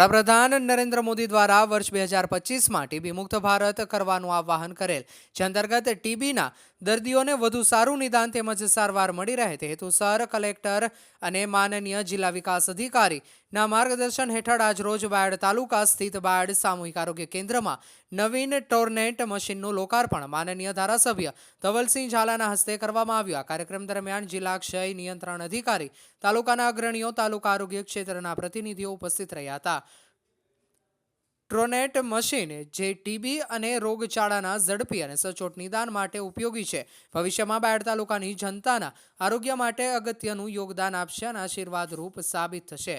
વડાપ્રધાન નરેન્દ્ર મોદી દ્વારા વર્ષ 2025માં ટીબી મુક્ત ભારત કરવાનું આહ્વાન કરેલ, જે અંતર્ગત ટીબીના દર્દીઓને વધુ સારું નિદાન તેમજ સારવાર મળી રહે તે હેતુસર કલેક્ટર અને માનનીય જિલ્લા વિકાસ અધિકારીના માર્ગદર્શન હેઠળ આજરોજ બાયડ તાલુકા સ્થિત બાયડ સામૂહિક આરોગ્ય કેન્દ્રમાં નવીન ટોર્નેટ મશીનનું લોકાર્પણ માનનીય ધારાસભ્ય ધવલસિંહ ઝાલાના હસ્તે કરવામાં આવ્યું। આ કાર્યક્રમ દરમિયાન જિલ્લા ક્ષય નિયંત્રણ અધિકારી, તાલુકાના અગ્રણીઓ, તાલુકા આરોગ્ય ક્ષેત્રના પ્રતિનિધિઓ ઉપસ્થિત રહ્યા હતા। ટ્રોનેટ મશીન જે ટીબી અને રોગચાળાના ઝડપી અને સચોટ નિદાન માટે ઉપયોગી છે, ભવિષ્યમાં બાયડ તાલુકાની જનતાના આરોગ્ય માટે અગત્યનું યોગદાન આપશે અને આશીર્વાદરૂપ સાબિત થશે।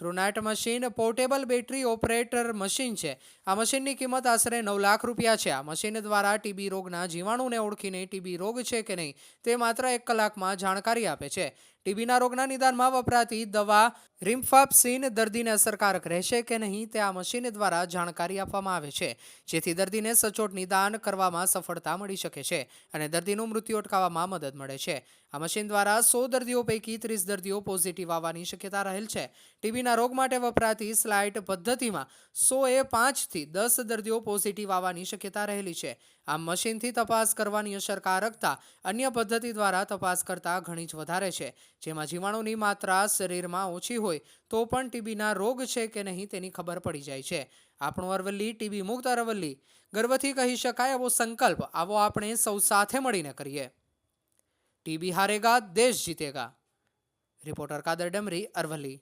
ટ્રોનેટ machine portable battery operator machine છે। આ મશીનની કિંમત આશરે 9 લાખ રૂપિયા છે। આ મશીન દ્વારા ટીબી રોગના જીવાણુને ઓળખીને ટીબી રોગ છે કે નહીં તે માત્ર 1 કલાકમાં જાણકારી આપે છે। ટીબીના રોગના નિદાનમાં વપરાતી દવા રિમ્ફાપ્સિન દર્દીને અસરકારક રહેશે કે નહીં તે આ મશીન દ્વારા જાણકારી આપવામાં આવે છે, જેથી દર્દીને સચોટ નિદાન કરવામાં સફળતા મળી શકે છે અને દર્દીનું મૃત્યુ અટકાવવામાં મદદ મળે છે। આ મશીન દ્વારા 100 દર્દીઓ પૈકી 30 દર્દીઓ પોઝિટિવ આવવાની શક્યતા રહેલ છે। ટીબીના રોગ માટે વપરાતી સ્લાઇટ પદ્ધતિમાં 100એ 5 થી 10 દર્દીઓ પોઝિટિવ આવવાની શક્યતા રહેલી છે। આ મશીનથી તપાસ કરવાની અસરકારકતા અન્ય પદ્ધતિ દ્વારા તપાસ કરતાં ઘણી જ વધારે છે, જેમાં જીવાણુની માત્રા શરીરમાં ઓછી હોય તો પણ ટીબીના રોગ છે કે નહીં તેની ખબર પડી જાય છે। આપણું અરવલ્લી ટીબી મુક્ત અરવલ્લી, ગર્વથી કહી શકાય એવો સંકલ્પ આવો આપણે સૌ સાથે મળીને કરીએ। ટીબી હારેગા, દેશ જીતેગા। રિપોર્ટર કાદર ડમરી, અરવલ્લી।